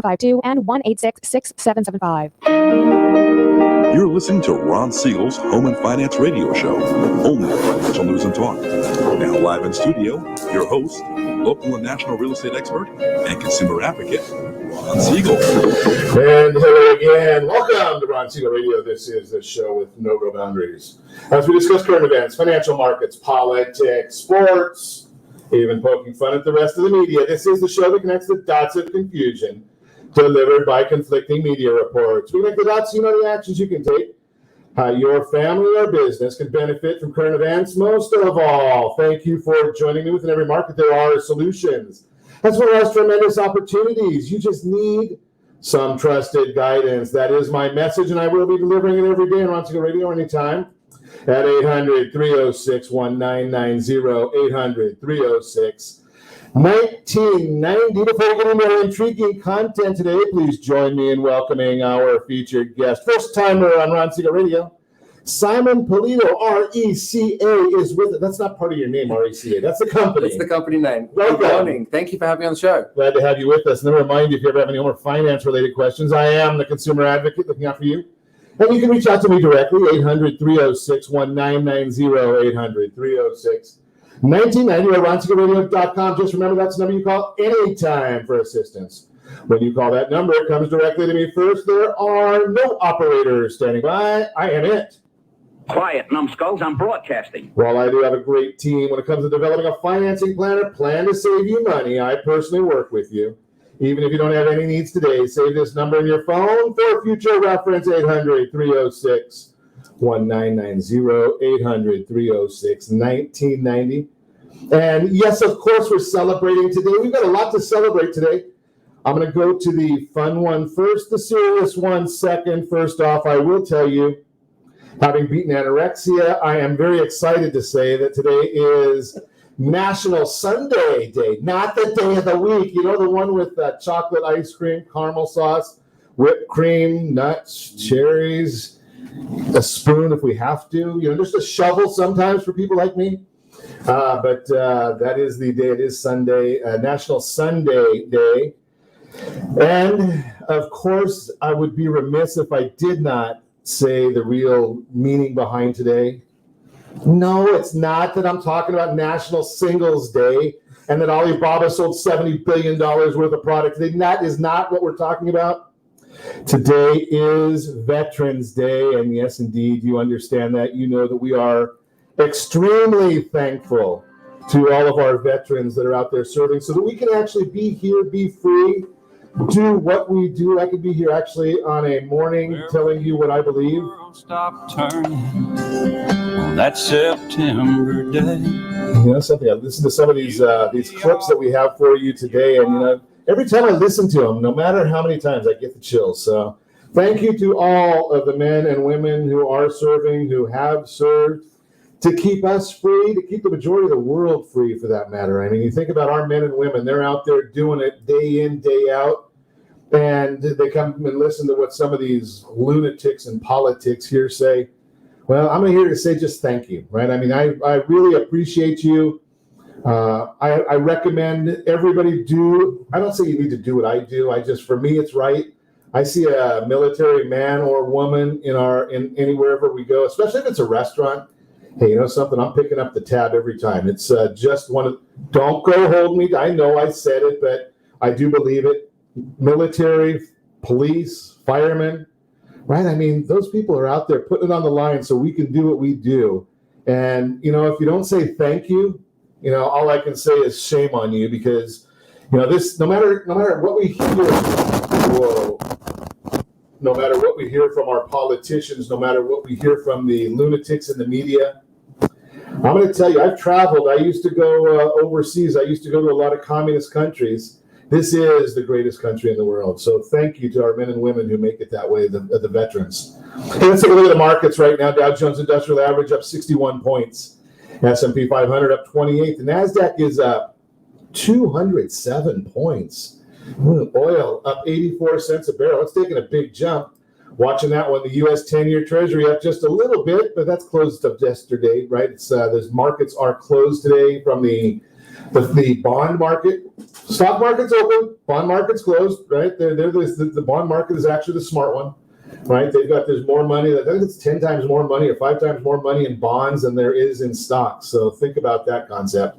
52 and 1-866-6775. You're listening to Ron Siegel's Home and Finance Radio Show, only on Financial News and Talk. Now live in studio, your host, local and national real estate expert and consumer advocate, Ron Siegel. And hello again. Welcome to Ron Siegel Radio. This is the show with no real boundaries. As we discuss current events, financial markets, politics, sports, even poking fun at the rest of the media. This is the show that connects the dots of confusion delivered by conflicting media reports. We connect the dots so you know the actions you can take, how your family or business can benefit from current events. Most of all, thank you for joining me. Within every market, there are solutions, as well as tremendous opportunities. You just need some trusted guidance. That is my message, and I will be delivering it every day on Ron Siegel Radio anytime at 800-306-1990, 800-306-1990. Before we get into our intriguing content today, please join me in welcoming our featured guest. First timer on Ron Siegel Radio, Simon Polito, RECA, is with it. That's not part of your name, RECA. That's the company. It's the company name. Welcome. Good morning. Thank you for having me on the show. Glad to have you with us. And then remind you, if you ever have any more finance-related questions, I am the consumer advocate looking out for you. And you can reach out to me directly, 800-306-1990, 800-306-1990, or RonSiegelRadio.com. Just remember, that's the number you call anytime for assistance. When you call that number, it comes directly to me first. There are no operators standing by. I am it. Quiet, numbskulls, I'm broadcasting. Well, I do have a great team when it comes to developing a financing plan to save you money. I personally work with you. Even if you don't have any needs today, save this number in your phone for future reference, 800-306-1990, 800-306-1990. And yes, of course, we're celebrating today. We've got a lot to celebrate today. I'm going to go to the fun one first, the serious one second. First off, I will tell you, having beaten anorexia, I am very excited to say that today is National Sundae Day, not the day of the week. You know, the one with chocolate ice cream, caramel sauce, whipped cream, nuts, cherries, a spoon if we have to. You know, just a shovel sometimes for people like me. But that is the day. It is Sunday, National Sundae Day. And, of course, I would be remiss if I did not say the real meaning behind today. No, it's not that I'm talking about National Singles Day and that Alibaba sold $70 billion worth of product today. That is not what we're talking about. Today is Veterans Day, and yes, indeed, you understand that. You know that we are extremely thankful to all of our veterans that are out there serving so that we can actually be here, be free, do what we do. I could be here actually on a morning telling you what I believe. Stop turning on that September day. You know something, I listened to some of these clips that we have for you today, and you know, every time I listen to them, no matter how many times, I get the chills. So thank you to all of the men and women who are serving, who have served, to keep us free, to keep the majority of the world free, for that matter. I mean, you think about our men and women, they're out there doing it day in, day out. And they come and listen to what some of these lunatics in politics here say. Well, I'm here to say just thank you, right? I mean, I really appreciate you. I recommend everybody do. I don't say you need to do what I do. For me, it's right. I see a military man or woman in wherever we go, especially if it's a restaurant. Hey, you know something? I'm picking up the tab every time. It's just one of. Don't go hold me. I know I said it, but I do believe it. Military, police, firemen, right? I mean, those people are out there putting it on the line so we can do what we do. And, you know, if you don't say thank you, you know, all I can say is shame on you, because, you know, this, no matter what we hear, no matter what we hear from our politicians, no matter what we hear from the lunatics in the media, I'm going to tell you, I've traveled. I used to go overseas. I used to go to a lot of communist countries. This is the greatest country in the world. So thank you to our men and women who make it that way, the veterans. Hey, let's take a look at the markets right now. Dow Jones Industrial Average up 61 points. S&P 500 up 28. The NASDAQ is up 207 points. Oil up 84 cents a barrel. It's taking a big jump. Watching that one, the U.S. 10-year Treasury up just a little bit, but that's closed up yesterday, right? Those markets are closed today from the The bond market, stock market's open, bond market's closed, right? The bond market is actually the smart one, right? There's more money. I think it's 10 times more money or 5 times more money in bonds than there is in stocks. So think about that concept.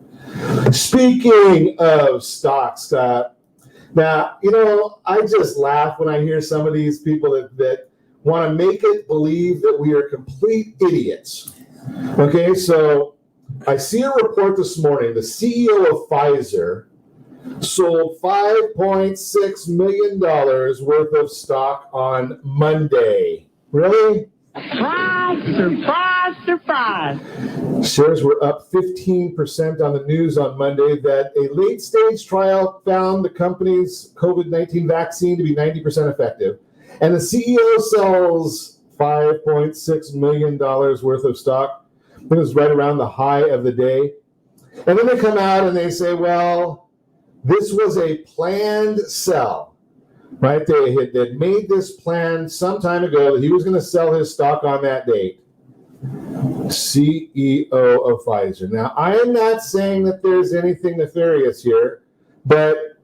Speaking of stocks, now, I just laugh when I hear some of these people that want to make it believe that we are complete idiots. Okay, so I see a report this morning. The CEO of Pfizer sold $5.6 million worth of stock on Monday. Really? Surprise, surprise. Shares were up 15% on the news on Monday that a late-stage trial found the company's COVID-19 vaccine to be 90% effective. And the CEO sells $5.6 million worth of stock. I think it was right around the high of the day. And then they come out and they say, well, this was a planned sell, right? They had made this plan some time ago that he was going to sell his stock on that date. CEO of Pfizer. Now, I am not saying that there's anything nefarious here, but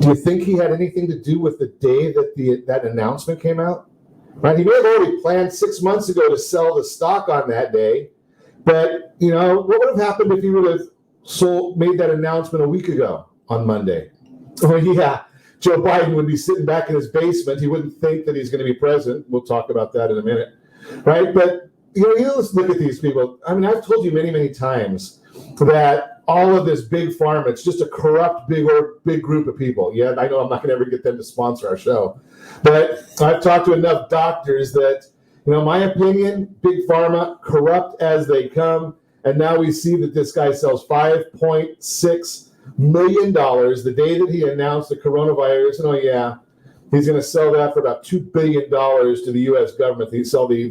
do you think he had anything to do with the day that that announcement came out? Right? He may have already planned 6 months ago to sell the stock on that day, but what would have happened if he would have made that announcement a week ago on Monday? Oh yeah, Joe Biden would be sitting back in his basement. He wouldn't think that he's going to be president. We'll talk about that in a minute, right? But let's look at these people. I mean, I've told you many, many times that all of this big pharma, it's just a corrupt big group of people. Yeah, I know I'm not going to ever get them to sponsor our show, but I've talked to enough doctors that, my opinion, big pharma, corrupt as they come. And now we see that this guy sells $5.6 million the day that he announced the coronavirus. And he's going to sell that for about $2 billion to the U.S. government. He sell the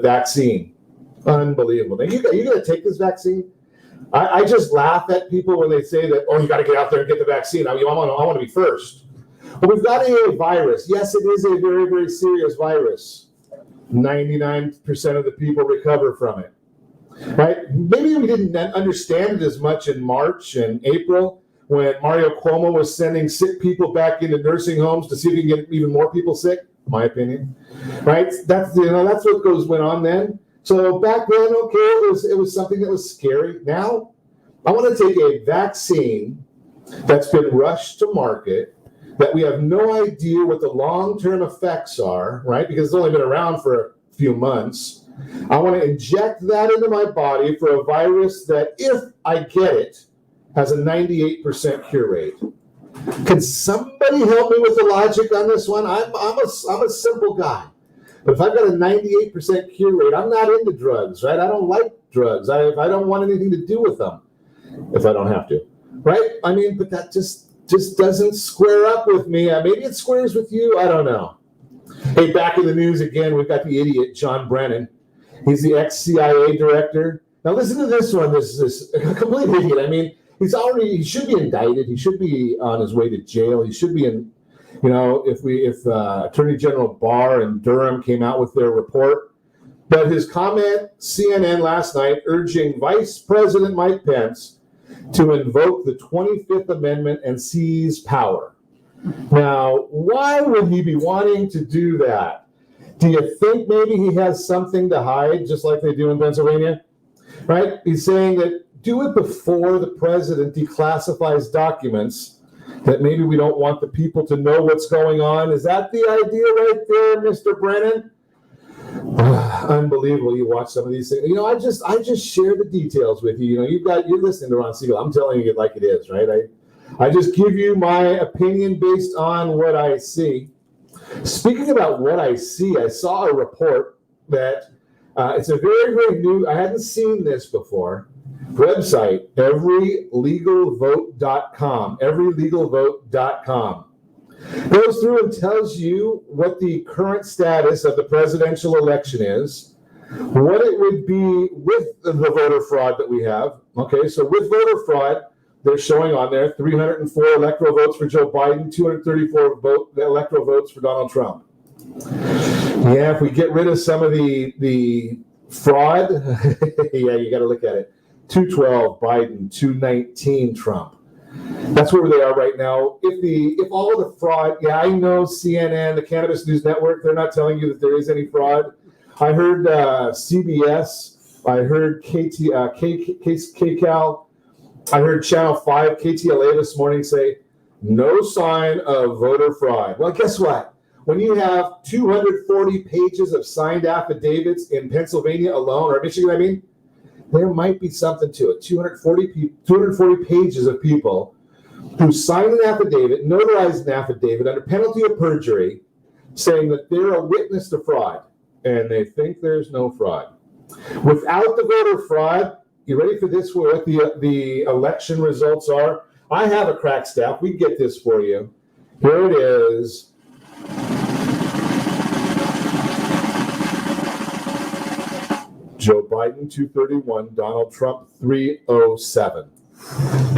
vaccine. Unbelievable. Now, you got to take this vaccine. I just laugh at people when they say that, you got to get out there and get the vaccine. I want to be first. Well, we've got a virus. Yes, it is a very, very serious virus. 99% of the people recover from it. Right? Maybe we didn't understand it as much in March and April when Mario Cuomo was sending sick people back into nursing homes to see if he can get even more people sick, in my opinion. Right? That's what went on then. So back then, it was something that was scary. Now, I want to take a vaccine that's been rushed to market, that we have no idea what the long-term effects are, right? Because it's only been around for a few months. I want to inject that into my body for a virus that, if I get it, has a 98% cure rate. Can somebody help me with the logic on this one? I'm a simple guy. But if I've got a 98% cure rate, I'm not into drugs, right? I don't like drugs. I don't want anything to do with them if I don't have to, right? I mean, but that just doesn't square up with me. Maybe it squares with you. I don't know. Hey, back in the news again, we've got the idiot, John Brennan. He's the ex-CIA director. Now listen to this one. This is a complete idiot. I mean, he should be indicted. He should be on his way to jail. He should be in, if Attorney General Barr and Durham came out with their report. But his comment, CNN last night, urging Vice President Mike Pence to invoke the 25th Amendment and seize power. Now, why would he be wanting to do that? Do you think maybe he has something to hide, just like they do in Pennsylvania? Right? He's saying that do it before the president declassifies documents, that maybe we don't want the people to know what's going on. Is that the idea right there, Mr. Brennan? Unbelievable. You watch some of these things. I just share the details with you. You're listening to Ron Siegel. I'm telling you it like it is, right? I just give you my opinion based on what I see. Speaking about what I see, I saw a report that it's a very, very new, I hadn't seen this before, website, everylegalvote.com, everylegalvote.com. Goes through and tells you what the current status of the presidential election is, what it would be with the voter fraud that we have. Okay, so with voter fraud, they're showing on there 304 electoral votes for Joe Biden, 234 electoral votes for Donald Trump. Yeah, if we get rid of some of the fraud, yeah, you got to look at it. 212 Biden, 219 Trump. That's where they are right now. If all of the fraud, yeah, I know CNN, the Cannabis News Network, they're not telling you that there is any fraud. I heard CBS, I heard KCAL, I heard Channel 5, KTLA this morning say, no sign of voter fraud. Well, guess what? When you have 240 pages of signed affidavits in Pennsylvania alone, or Michigan, there might be something to it. 240 pages of people who signed an affidavit, notarized an affidavit under penalty of perjury, saying that they're a witness to fraud, and they think there's no fraud. Without the voter fraud, you ready for this, what the election results are? I have a crack staff. We get this for you. Here it is. Joe Biden, 231. Donald Trump, 307.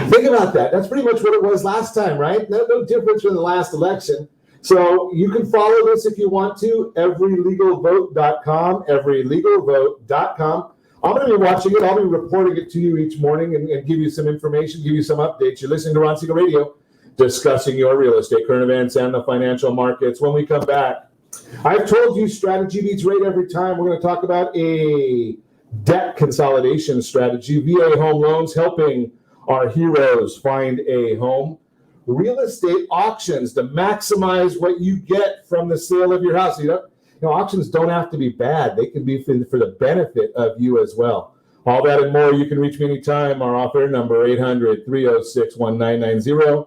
Think about that. That's pretty much what it was last time, right? No difference from the last election. So you can follow this if you want to. Everylegalvote.com. Everylegalvote.com. I'm going to be watching it. I'll be reporting it to you each morning and give you some information, give you some updates. You're listening to Ron Siegel Radio, discussing your real estate, current events, and the financial markets. When we come back, I've told you strategy beats rate every time. We're going to talk about a debt consolidation strategy, VA home loans, helping our heroes find a home. Real estate auctions to maximize what you get from the sale of your house. Auctions don't have to be bad. They can be for the benefit of you as well. All that and more. You can reach me anytime. Our off-air number, 800-306-1990.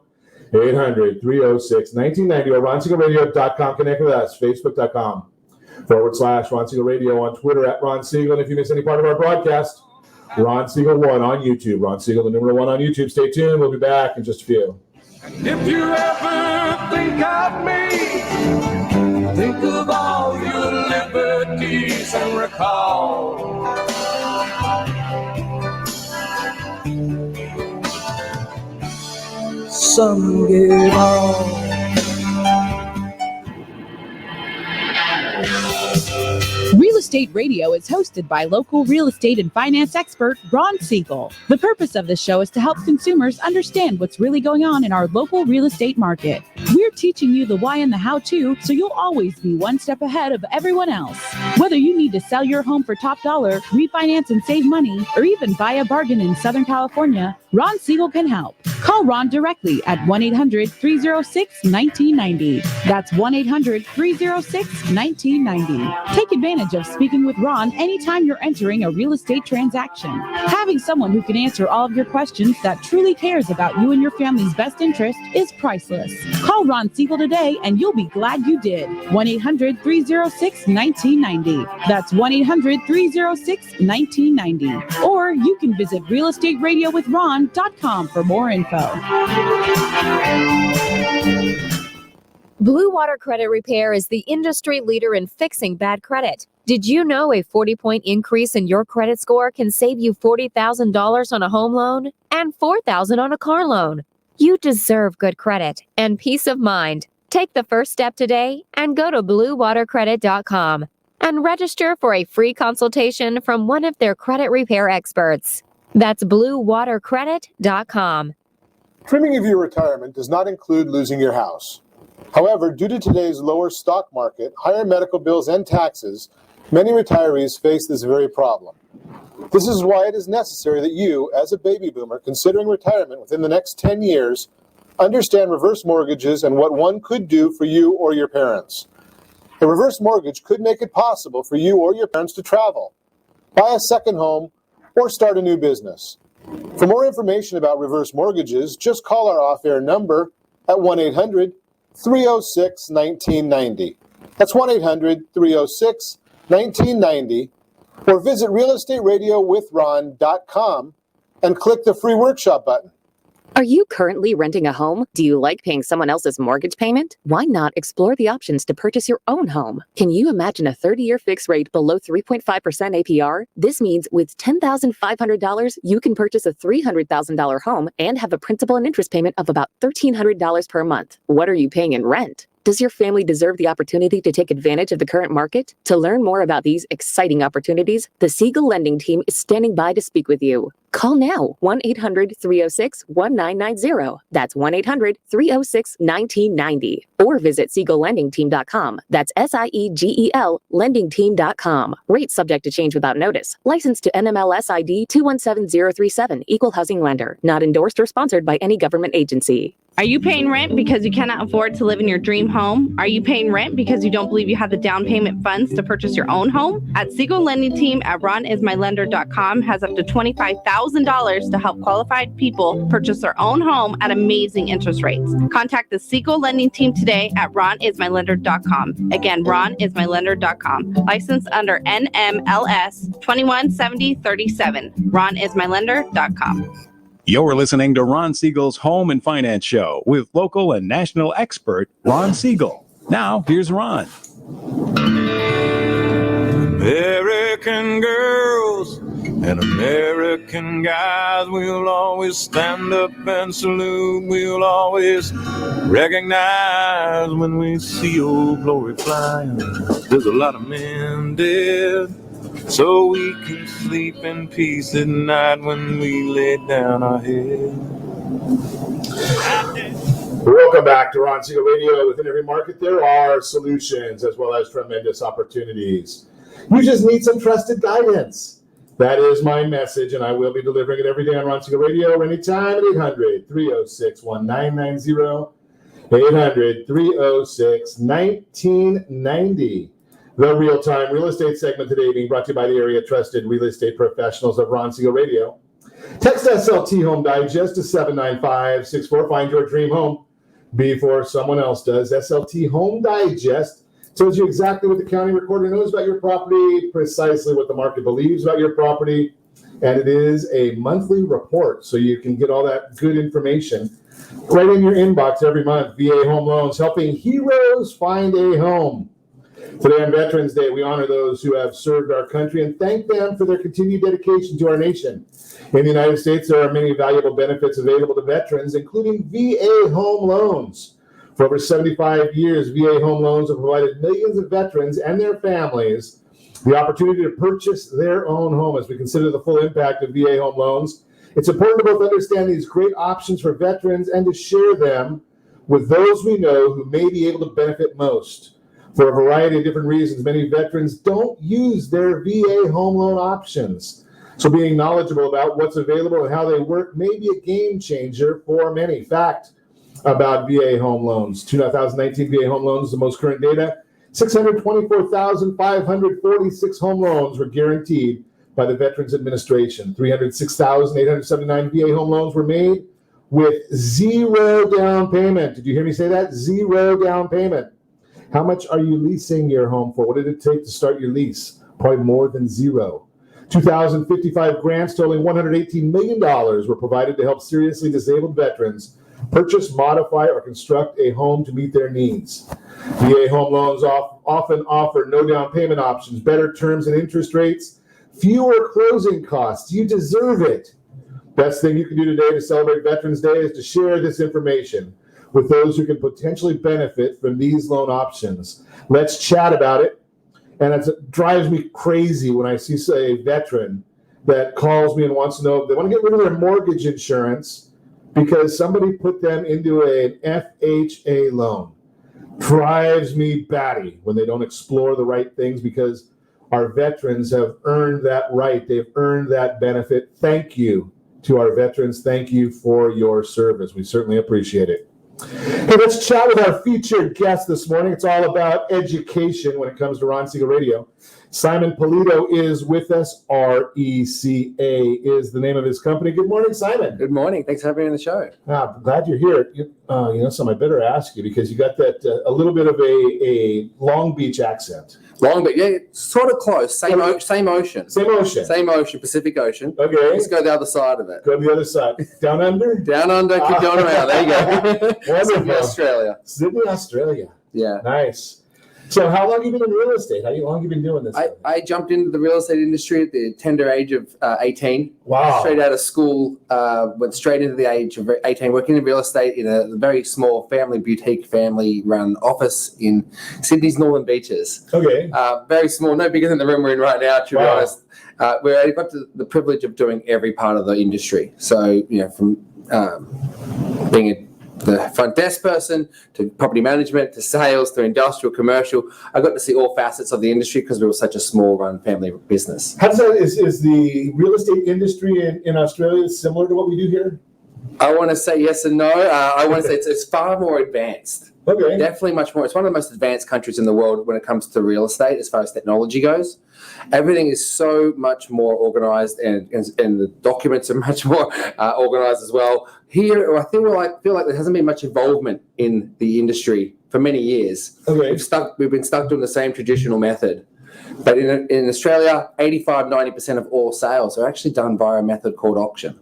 800-306-1990 or RonSiegelRadio.com. Connect with us. Facebook.com/Ron Siegel Radio, on Twitter @Ron Siegel. And if you miss any part of our broadcast, Ron Siegel 1 on YouTube. Ron Siegel, the number 1 on YouTube. Stay tuned. We'll be back in just a few. If you ever think of me, think of all your liberties and recall. Some give all. Real Estate Radio is hosted by local real estate and finance expert Ron Siegel. The purpose of this show is to help consumers understand what's really going on in our local real estate market. We're teaching you the why and the how-to, so you'll always be one step ahead of everyone else. Whether you need to sell your home for top dollar, refinance and save money, or even buy a bargain in Southern California, Ron Siegel can help. Call Ron directly at 1-800-306-1990. That's 1-800-306-1990. Take advantage of speaking with Ron anytime you're entering a real estate transaction. Having someone who can answer all of your questions that truly cares about you and your family's best interest is priceless. Call Ron Siegel today and you'll be glad you did. 1-800-306-1990. That's 1-800-306-1990. Or you can visit realestateradio.com for more info. Blue Water Credit Repair is the industry leader in fixing bad credit. Did you know a 40-point increase in your credit score can save you $40,000 on a home loan and $4,000 on a car loan? You deserve good credit and peace of mind. Take the first step today and go to bluewatercredit.com and register for a free consultation from one of their credit repair experts. That's bluewatercredit.com. Trimming of your retirement does not include losing your house. However, due to today's lower stock market, higher medical bills, and taxes, many retirees face this very problem. This is why it is necessary that you, as a baby boomer considering retirement within the next 10 years, understand reverse mortgages and what one could do for you or your parents. A reverse mortgage could make it possible for you or your parents to travel, buy a second home, or start a new business. For more information about reverse mortgages, just call our off-air number at 1-800-306-1990. That's 1-800-306-1990. Or visit realestateradio.com and click the free workshop button. Are you currently renting a home? Do you like paying someone else's mortgage payment? Why not explore the options to purchase your own home? Can you imagine a 30-year fixed rate below 3.5% APR? This means with $10,500, you can purchase a $300,000 home and have a principal and interest payment of about $1,300 per month. What are you paying in rent? Does your family deserve the opportunity to take advantage of the current market? To learn more about these exciting opportunities, the Siegel Lending Team is standing by to speak with you. Call now, 1-800-306-1990. That's 1-800-306-1990. Or visit SiegelLendingTeam.com. That's SIEGEL LendingTeam.com. Rates subject to change without notice. Licensed to NMLS ID 217037. Equal housing lender. Not endorsed or sponsored by any government agency. Are you paying rent because you cannot afford to live in your dream home? Are you paying rent because you don't believe you have the down payment funds to purchase your own home? At Siegel Lending Team at ronismylender.com has up to $25,000 to help qualified people purchase their own home at amazing interest rates. Contact the Siegel Lending Team today at ronismylender.com. Again, ronismylender.com. Licensed under NMLS 217037. ronismylender.com. You're listening to Ron Siegel's Home and Finance Show with local and national expert Ron Siegel. Now, here's Ron. American girls and American guys, we'll always stand up and salute. We'll always recognize when we see old glory flying. There's a lot of men dead, so we can sleep in peace at night when we lay down our head. Welcome back to Ron Siegel Radio. Within every market, there are solutions as well as tremendous opportunities. You just need some trusted guidance. That is my message, and I will be delivering it every day on Ron Siegel Radio anytime at 800-306-1990, 800-306-1990. The real-time real estate segment today being brought to you by the area trusted real estate professionals of Ron Siegel Radio. Text SLT Home Digest to 79564. Find your dream home before someone else does. SLT Home Digest tells you exactly what the county recorder knows about your property, precisely what the market believes about your property, and it is a monthly report, so you can get all that good information right in your inbox every month. VA Home Loans, helping heroes find a home. Today on Veterans Day, we honor those who have served our country and thank them for their continued dedication to our nation. In the United States, there are many valuable benefits available to veterans, including VA Home Loans. For over 75 years, VA Home Loans have provided millions of veterans and their families the opportunity to purchase their own home. As we consider the full impact of VA Home Loans, it's important to both understand these great options for veterans and to share them with those we know who may be able to benefit most. For a variety of different reasons, many veterans don't use their VA home loan options. So being knowledgeable about what's available and how they work may be a game changer for many. Fact about VA home loans. 2019 VA home loans, the most current data, 624,546 home loans were guaranteed by the Veterans Administration. 306,879 VA home loans were made with zero down payment. Did you hear me say that? Zero down payment. How much are you leasing your home for? What did it take to start your lease? Probably more than zero. 2,055 grants totaling $118 million were provided to help seriously disabled veterans purchase, modify, or construct a home to meet their needs. VA home loans often offer no down payment options, better terms and interest rates, fewer closing costs. You deserve it. Best thing you can do today to celebrate Veterans Day is to share this information with those who can potentially benefit from these loan options. Let's chat about it. And it drives me crazy when I see, say, a veteran that calls me and wants to know if they want to get rid of their mortgage insurance because somebody put them into an FHA loan. Drives me batty when they don't explore the right things, because our veterans have earned that right. They've earned that benefit. Thank you to our veterans. Thank you for your service. We certainly appreciate it. Hey, let's chat with our featured guest this morning. It's all about education when it comes to Ron Siegel Radio. Simon Polito is with us. RECA is the name of his company. Good morning, Simon. Good morning. Thanks for having me on the show. I'm glad you're here. Something I better ask you, because you got that a little bit of a Long Beach accent. Long Beach, yeah, sort of close. Same ocean. Same ocean. Same ocean, Pacific Ocean. Okay. Let's go the other side of it. Go to the other side. Down under? Down under, keep going around. There you go. Wonderful. Sydney, Australia. Sydney, Australia. Yeah. Nice. So how long have you been in real estate? How long have you been doing this? I jumped into the real estate industry at the tender age of 18. Wow. Straight out of school, went straight into the age of 18, working in real estate in a very small family-run office in Sydney's Northern Beaches. Okay. Very small, no bigger than the room we're in right now, to be honest. Where I got the privilege of doing every part of the industry. So, from being the front desk person to property management to sales to industrial, commercial, I got to see all facets of the industry because we were such a small run family business. How does that, is the real estate industry in Australia similar to what we do here? I want to say yes and no. I want to say it's far more advanced. Okay. Definitely much more. It's one of the most advanced countries in the world when it comes to real estate as far as technology goes. Everything is so much more organized and the documents are much more organized as well. Here, I feel like there hasn't been much involvement in the industry for many years. Okay. We've been stuck doing the same traditional method. But in Australia, 85-90% of all sales are actually done via a method called auction.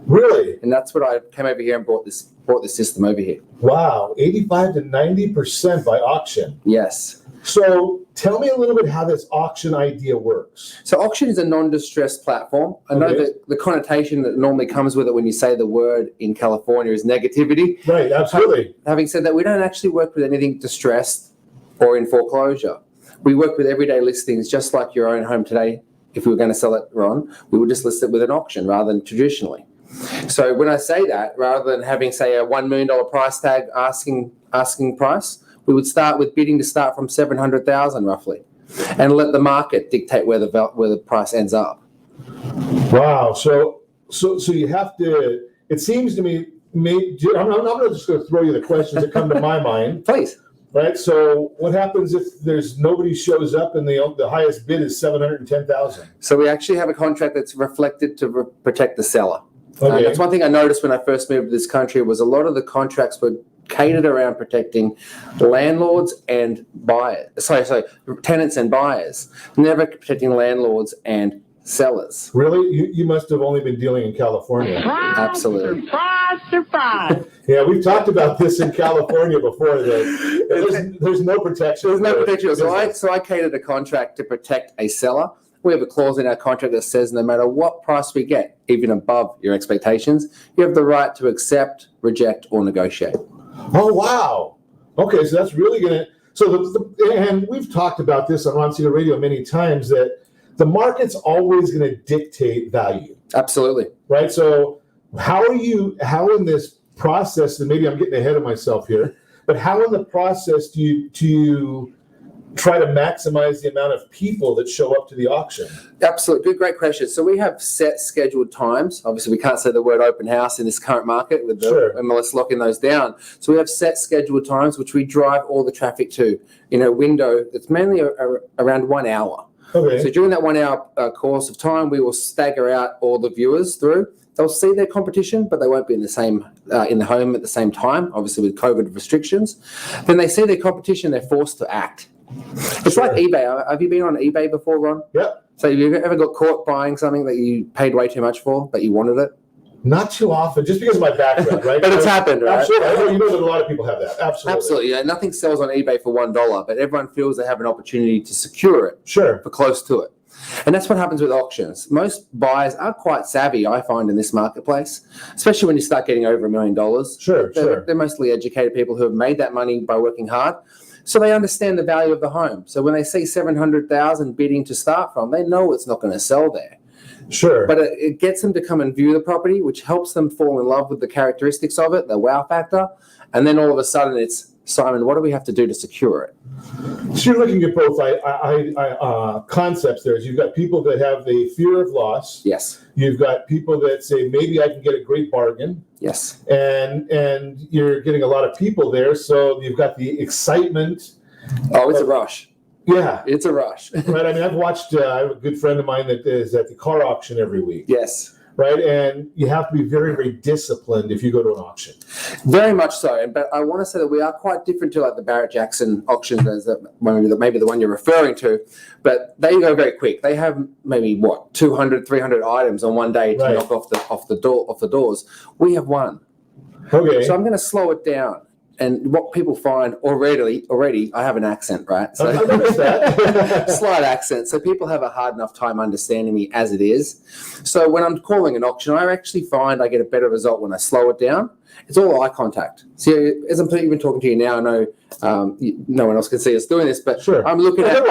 Really? And that's what I came over here and brought this system over here. Wow, 85 to 90% by auction. Yes. So tell me a little bit how this auction idea works. So auction is a non-distressed platform. I know that the connotation that normally comes with it when you say the word in California is negativity. Right, absolutely. Having said that, we don't actually work with anything distressed or in foreclosure. We work with everyday listings just like your own home today. If we were going to sell it, Ron, we would just list it with an auction rather than traditionally. So when I say that, rather than having, say, a $1 million price tag asking price, we would start with bidding to start from $700,000 roughly, and let the market dictate where the price ends up. Wow. So you have to. It seems to me. I'm not just going to throw you the questions that come to my mind. Please. Right. So what happens if there's nobody shows up and the highest bid is $710,000? So we actually have a contract that's reflected to protect the seller. Okay. That's one thing I noticed when I first moved to this country was a lot of the contracts were catered around protecting landlords and buyers. Sorry, tenants and buyers, never protecting landlords and sellers. Really? You must have only been dealing in California. Absolutely. Surprise. Yeah, we've talked about this in California before. That there's no protection. There's no protection. So I catered a contract to protect a seller. We have a clause in our contract that says no matter what price we get, even above your expectations, you have the right to accept, reject, or negotiate. Oh, wow. Okay, so that's really going to... So, and we've talked about this on Ron Siegel Radio many times, that the market's always going to dictate value. Absolutely. Right? So how in this process, and maybe I'm getting ahead of myself here, but how in the process do you try to maximize the amount of people that show up to the auction? Absolutely. Great question. So we have set scheduled times. Obviously, we can't say the word open house in this current market with the MLS locking those down. So we have set scheduled times, which we drive all the traffic to in a window that's mainly around 1 hour. Okay. So during that 1 hour course of time, we will stagger out all the viewers through. They'll see their competition, but they won't be in the home at the same time, obviously with COVID restrictions. Then they see their competition, they're forced to act. It's like eBay. Have you been on eBay before, Ron? Yep. So have you ever got caught buying something that you paid way too much for, but you wanted it? Not too often, just because of my background, right? But it's happened, right? Absolutely. You know that a lot of people have that. Absolutely. Absolutely. Yeah, nothing sells on eBay for $1, but everyone feels they have an opportunity to secure it for close to it. And that's what happens with auctions. Most buyers are quite savvy, I find, in this marketplace, especially when you start getting over $1 million. They're mostly educated people who have made that money by working hard. So they understand the value of the home. So when they see $700,000 bidding to start from, they know it's not going to sell there. Sure. But it gets them to come and view the property, which helps them fall in love with the characteristics of it, the wow factor. And then all of a sudden it's, Simon, what do we have to do to secure it? So you're looking at both concepts there. You've got people that have the fear of loss. Yes. You've got people that say, maybe I can get a great bargain. Yes. And you're getting a lot of people there. So you've got the excitement. Oh, it's a rush. Yeah. It's a rush. Right. I mean, I've watched, I have a good friend of mine that is at the car auction every week. Yes. Right. And you have to be very, very disciplined if you go to an auction. Very much so. But I want to say that we are quite different to like the Barrett-Jackson auctions, maybe the one you're referring to. But they go very quick. They have maybe 200, 300 items on one day to knock off the doors. We have one. Okay. So I'm going to slow it down. And what people find already, I have an accent, right? So I noticed that. slight accent. So people have a hard enough time understanding me as it is. So when I'm calling an auction, I actually find I get a better result when I slow it down. It's all eye contact. See, as I'm even talking to you now, I know no one else can see us doing this, but sure. I'm looking at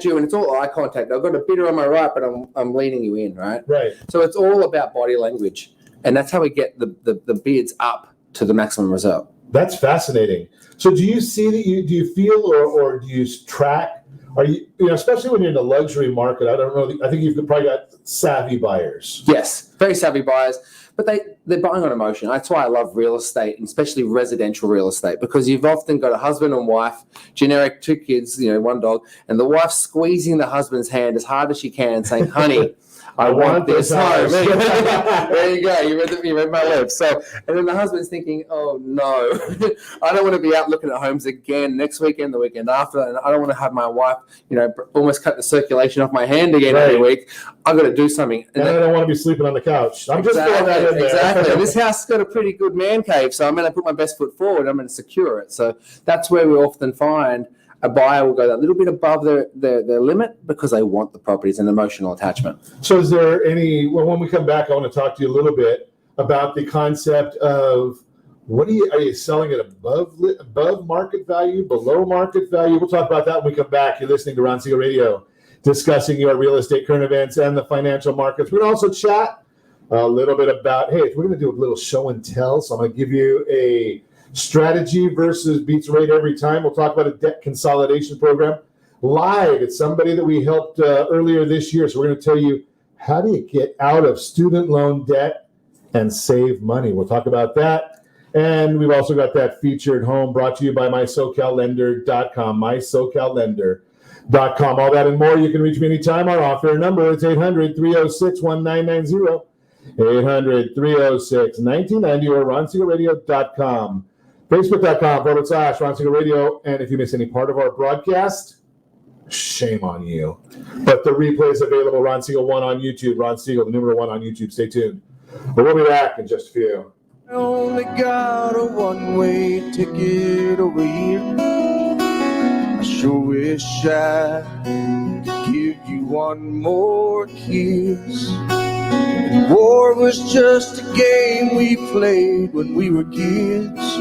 you, and it's all eye contact. I've got a bidder on my right, but I'm leaning you in, right? Right. So it's all about body language, and that's how we get the bids up to the maximum result. That's fascinating. So do you see that do you feel or do you track? Are you especially when you're in the luxury market? I don't know. I think you've probably got savvy buyers. Yes, very savvy buyers, but they're buying on emotion. That's why I love real estate, and especially residential real estate, because you've often got a husband and wife, generic, 2 kids, one dog, and the wife's squeezing the husband's hand as hard as she can, saying, "Honey, I want this home." There you go. You read my lips. So, and then the husband's thinking, "Oh no, I don't want to be out looking at homes again next weekend, the weekend after, and I don't want to have my wife, almost cut the circulation off my hand again every week. I've got to do something." And I don't want to be sleeping on the couch. I'm just throwing that in there. Exactly. This house has got a pretty good man cave, so I'm going to put my best foot forward. I'm going to secure it. So that's where we often find a buyer will go that little bit above their limit because they want the property. It's an emotional attachment. So is there when we come back, I want to talk to you a little bit about the concept of are you selling it above market value, below market value? We'll talk about that when we come back. You're listening to Ron Siegel Radio, discussing your real estate current events and the financial markets. We're going to also chat a little bit about, we're going to do a little show and tell. So I'm going to give you a strategy versus beats rate every time. We'll talk about a debt consolidation program live. It's somebody that we helped earlier this year. So we're going to tell you, how do you get out of student loan debt and save money? We'll talk about that. And we've also got that featured home brought to you by mysocallender.com, mysocallender.com. All that and more. You can reach me anytime. Our off-air number is 800-306-1990, 800-306-1990, or ronsiegelradio.com. Facebook.com/Ron Siegel Radio. And if you miss any part of our broadcast, shame on you. But the replay is available. Ron Siegel 1 on YouTube. Ron Siegel, the number 1 on YouTube. Stay tuned. But we'll be back in just a few. I only got a one-way ticket over here. I sure wish I could give you one more kiss. War was just a game we played when we were kids.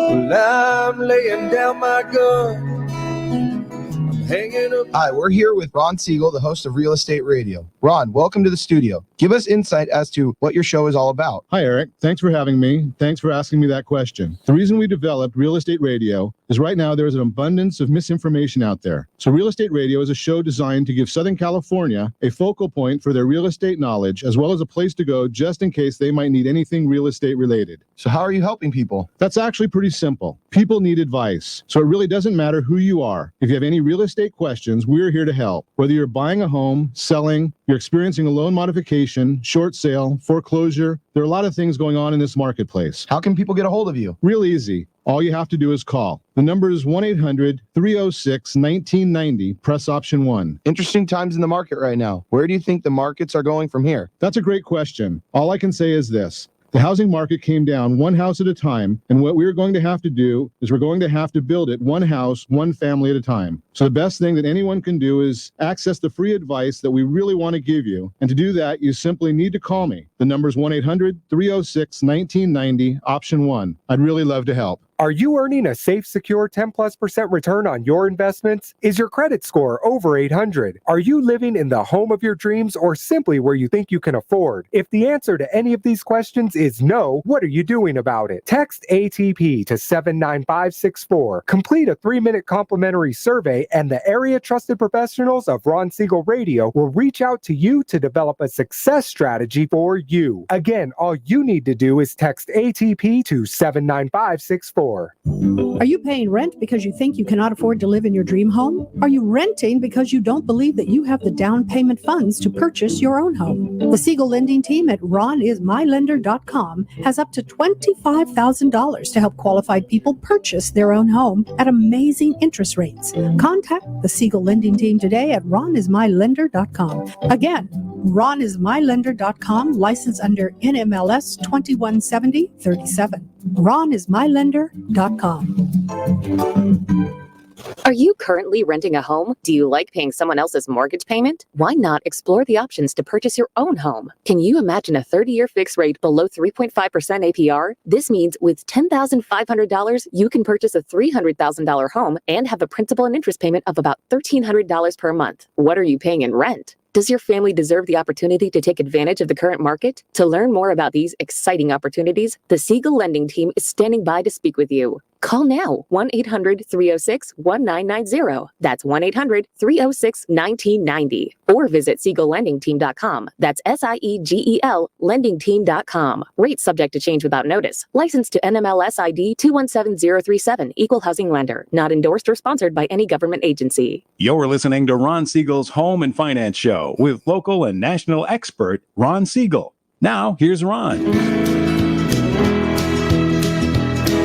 Well, I'm laying down my gun. I'm hanging up. Hi, we're here with Ron Siegel, the host of Real Estate Radio. Ron, welcome to the studio. Give us insight as to what your show is all about. Hi, Eric. Thanks for having me. Thanks for asking me that question. The reason we developed Real Estate Radio is right now there's an abundance of misinformation out there. So Real Estate Radio is a show designed to give Southern California a focal point for their real estate knowledge, as well as a place to go just in case they might need anything real estate related. So how are you helping people? That's actually pretty simple. People need advice. So it really doesn't matter who you are. If you have any real estate questions, we're here to help. Whether you're buying a home, selling, you're experiencing a loan modification, short sale, foreclosure, there are a lot of things going on in this marketplace. How can people get a hold of you? Real easy. All you have to do is call. The number is 1-800-306-1990. Press option 1. Interesting times in the market right now. Where do you think the markets are going from here? That's a great question. All I can say is this. The housing market came down one house at a time, and what we're going to have to do is we're going to have to build it one house, one family at a time. So the best thing that anyone can do is access the free advice that we really want to give you. And to do that, you simply need to call me. The number is 1-800-306-1990, option 1. I'd really love to help. Are you earning a safe, secure 10+% return on your investments? Is your credit score over 800? Are you living in the home of your dreams or simply where you think you can afford? If the answer to any of these questions is no, what are you doing about it? Text ATP to 79564. Complete a 3-minute complimentary survey and the area trusted professionals of Ron Siegel Radio will reach out to you to develop a success strategy for you. Again, all you need to do is text ATP to 79564. Are you paying rent because you think you cannot afford to live in your dream home? Are you renting because you don't believe that you have the down payment funds to purchase your own home? The Siegel lending team at ronismylender.com has up to $25,000 to help qualified people purchase their own home at amazing interest rates. Contact the Siegel lending team today at ronismylender.com. Again, ronismylender.com, license under NMLS 217037. ronismylender.com. Are you currently renting a home? Do you like paying someone else's mortgage payment? Why not explore the options to purchase your own home? Can you imagine a 30-year fixed rate below 3.5% APR? This means with $10,500, you can purchase a $300,000 home and have a principal and interest payment of about $1,300 per month. What are you paying in rent? Does your family deserve the opportunity to take advantage of the current market? To learn more about these exciting opportunities, the Siegel Lending Team is standing by to speak with you. Call now, 1-800-306-1990. That's 1-800-306-1990. Or visit SiegelLendingTeam.com. That's SIEGEL LendingTeam.com. Rates subject to change without notice. Licensed to NMLS ID 217037. Equal housing lender. Not endorsed or sponsored by any government agency. You're listening to Ron Siegel's Home and Finance Show with local and national expert Ron Siegel. Now, here's Ron.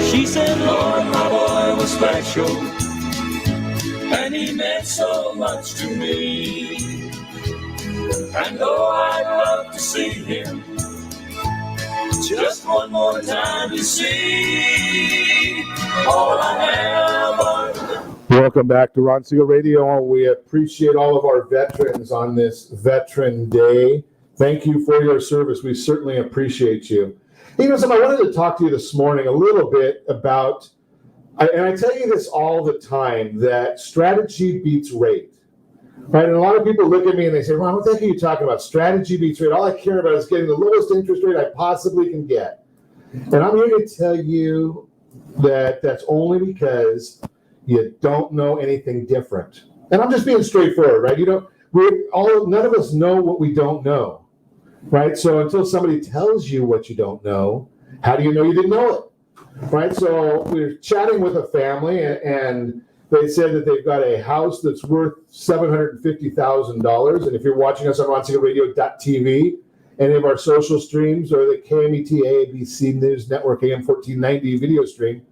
She said, Lord, my boy was special, and he meant so much to me. And though I'd love to see him just one more time to see all I have are. Welcome back to Ron Siegel Radio. We appreciate all of our veterans on this Veteran Day. Thank you for your service. We certainly appreciate you. You know, I wanted to talk to you this morning a little bit about, and I tell you this all the time, that strategy beats rate, right? And a lot of people look at me and they say, Ron, what the heck are you talking about? Strategy beats rate. All I care about is getting the lowest interest rate I possibly can get. And I'm here to tell you that that's only because you don't know anything different. And I'm just being straightforward, right? None of us know what we don't know. Right? So until somebody tells you what you don't know, how do you know you didn't know it? Right? So we're chatting with a family and they said that they've got a house that's worth $750,000. And if you're watching us on RonSiegelRadio.tv, any of our social streams or the KMET ABC News Network AM 1490 video stream,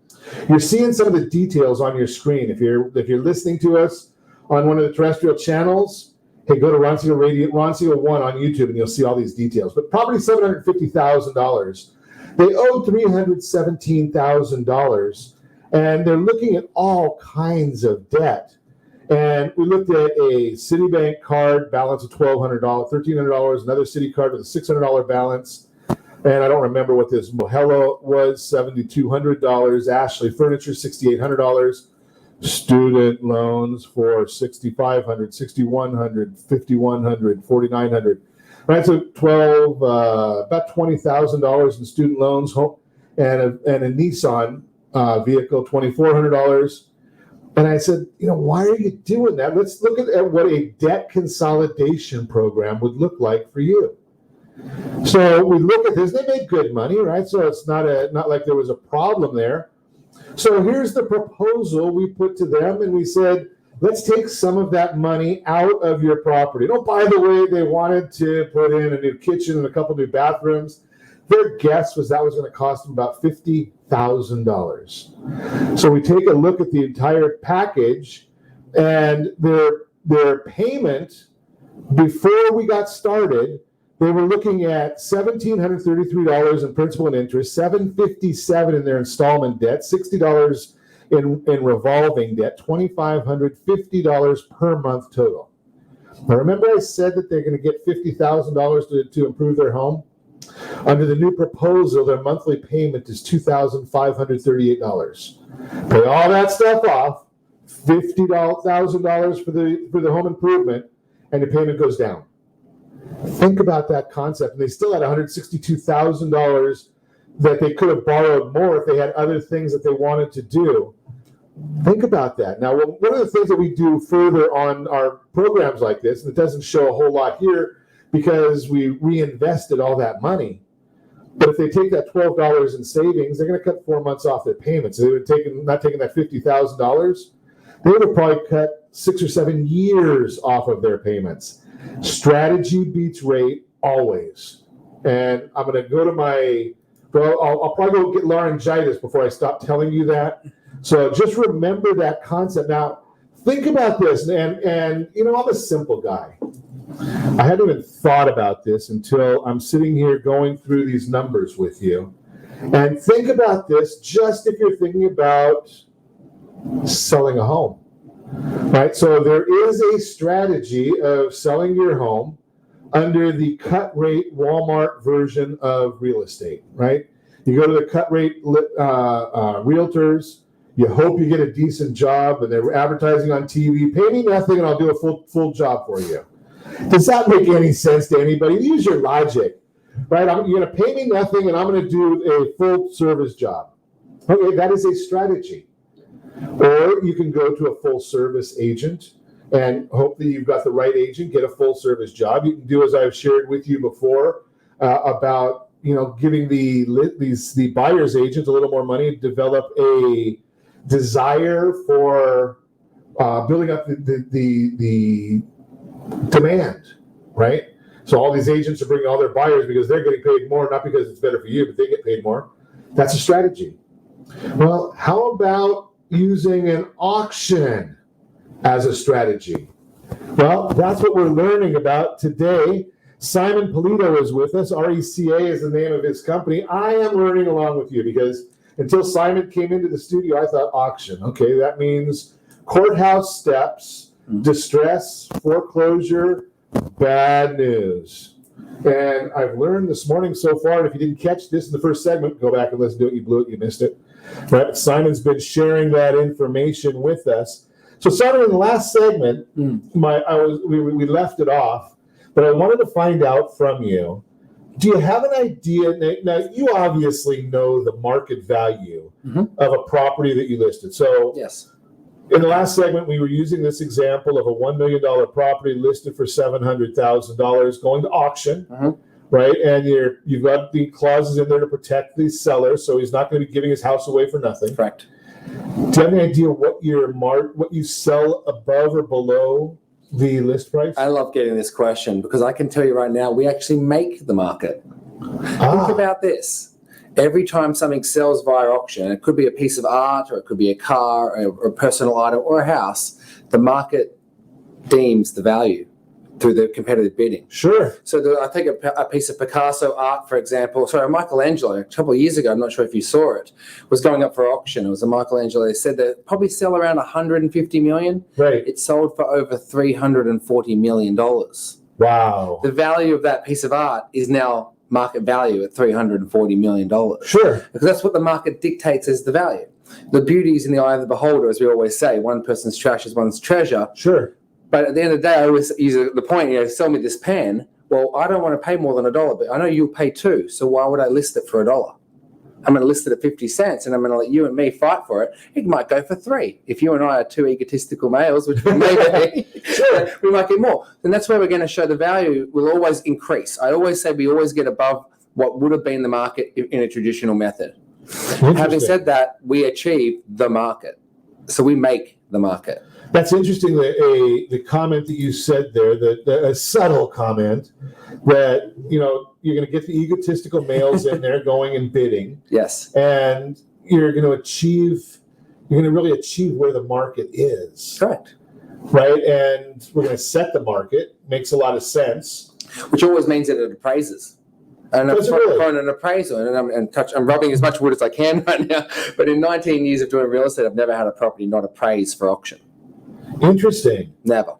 you're seeing some of the details on your screen. If you're listening to us on one of the terrestrial channels, hey, go to Ron Siegel Radio, Ron Siegel 1 on YouTube, and you'll see all these details. But property $750,000. They owe $317,000, and they're looking at all kinds of debt. And we looked at a Citibank card balance of $1,200, $1,300, another Citi card with a $600 balance. And I don't remember what this Mohelo was, $7,200. Ashley Furniture, $6,800. Student loans for $6,500, $6,100, $5,100, $4,900. Right, so about $20,000 in student loans, and a Nissan vehicle, $2,400. And I said, why are you doing that? Let's look at what a debt consolidation program would look like for you. So we look at this. They made good money, right? So it's not like there was a problem there. So here's the proposal we put to them, and we said, let's take some of that money out of your property. Oh, by the way, they wanted to put in a new kitchen and a couple new bathrooms. Their guess was that was going to cost them about $50,000. So we take a look at the entire package, and their payment before we got started, they were looking at $1,733 in principal and interest, $757 in their installment debt, $60 in revolving debt, $2,550 per month total. Now, remember I said that they're going to get $50,000 to improve their home? Under the new proposal, their monthly payment is $2,538. Pay all that stuff off, $50,000 for the home improvement, and the payment goes down. Think about that concept. And they still had $162,000 that they could have borrowed more if they had other things that they wanted to do. Think about that. Now, one of the things that we do further on our programs like this, and it doesn't show a whole lot here because we reinvested all that money, but if they take that $12 in savings, they're going to cut 4 months off their payments. So they would have not taking that $50,000, they would have probably cut 6 or 7 years off of their payments. Strategy beats rate always. And I'm going to go to I'll probably go get laryngitis before I stop telling you that. So just remember that concept. Now, think about this. And I'm a simple guy. I hadn't even thought about this until I'm sitting here going through these numbers with you. And think about this just if you're thinking about selling a home, right? So there is a strategy of selling your home under the cut rate Walmart version of real estate, right? You go to the cut rate realtors, you hope you get a decent job, and they're advertising on TV, pay me nothing and I'll do a full job for you. Does that make any sense to anybody? Use your logic, right? You're going to pay me nothing and I'm going to do a full service job. Okay, that is a strategy. Or you can go to a full service agent and hope that you've got the right agent, get a full service job. You can do as I've shared with you before about giving the buyer's agent a little more money to develop a desire for building up the demand, right? So all these agents are bringing all their buyers because they're getting paid more, not because it's better for you, but they get paid more. That's a strategy. Well, how about using an auction as a strategy? Well, that's what we're learning about today. Simon Polito is with us. RECA is the name of his company. I am learning along with you because until Simon came into the studio, I thought auction. Okay, that means courthouse steps, distress, foreclosure, bad news. And I've learned this morning so far, and if you didn't catch this in the first segment, go back and listen to it. You blew it, you missed it. Right? Simon's been sharing that information with us. So Simon, in the last segment, we left it off, but I wanted to find out from you, do you have an idea? Now, you obviously know the market value of a property that you listed. So yes. In the last segment, we were using this example of a $1 million property listed for $700,000 going to auction, right? And you've got the clauses in there to protect the seller, so he's not going to be giving his house away for nothing. Correct. Do you have any idea what you sell above or below the list price? I love getting this question because I can tell you right now, we actually make the market. Think about this. Every time something sells via auction, it could be a piece of art, or it could be a car, or a personal item, or a house, the market deems the value through the competitive bidding. Sure. So I take a piece of Picasso art, for example. Sorry, Michelangelo, a couple of years ago, I'm not sure if you saw it, was going up for auction. It was a Michelangelo. They said they probably sell around 150 million. Right. It sold for over $340 million. Wow. The value of that piece of art is now market value at $340 million. Sure. Because that's what the market dictates as the value. The beauty is in the eye of the beholder, as we always say. One person's trash is one's treasure. Sure. But at the end of the day, I always use the point, sell me this pen. Well, I don't want to pay more than $1, but I know you'll pay $2. So why would I list it for $1? I'm going to list it at 50 cents and I'm going to let you and me fight for it. It might go for $3. If you and I are two egotistical males, which we may be, we might get more. And that's where we're going to show the value will always increase. I always say we always get above what would have been the market in a traditional method. Having said that, we achieve the market. So we make the market. That's interesting, the comment that you said there, a subtle comment that, you're going to get the egotistical males in there going and bidding. Yes. And you're going to really achieve where the market is. Correct. Right? And we're going to set the market. Makes a lot of sense. Which always means that it appraises. And I'm throwing an appraisal, and I'm rubbing as much wood as I can right now. But in 19 years of doing real estate, I've never had a property not appraised for auction. Interesting. Never.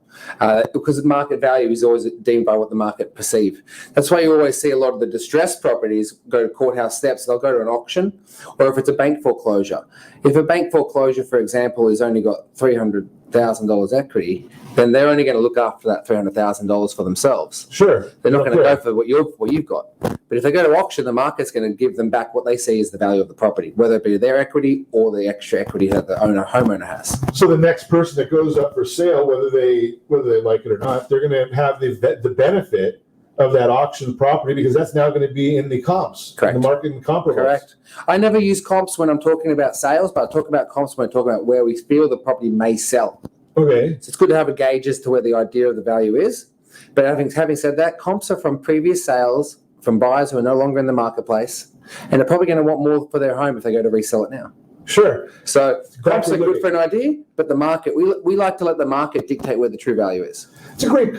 Because market value is always deemed by what the market perceive. That's why you always see a lot of the distressed properties go to courthouse steps. They'll go to an auction, or if it's a bank foreclosure. If a bank foreclosure, for example, has only got $300,000 equity, then they're only going to look after that $300,000 for themselves. Sure. They're not going to go for what you've got. But if they go to auction, the market's going to give them back what they see as the value of the property, whether it be their equity or the extra equity that the homeowner has. So the next person that goes up for sale, whether they like it or not, they're going to have the benefit of that auction property because that's now going to be in the comps. Correct. In the market and comparables. Correct. I never use comps when I'm talking about sales, but I talk about comps when I talk about where we feel the property may sell. Okay. So it's good to have a gauge as to where the idea of the value is. But having said that, comps are from previous sales from buyers who are no longer in the marketplace, and they're probably going to want more for their home if they go to resell it now. Sure. So comps are good for an idea, but the market, we like to let the market dictate where the true value is. It's a great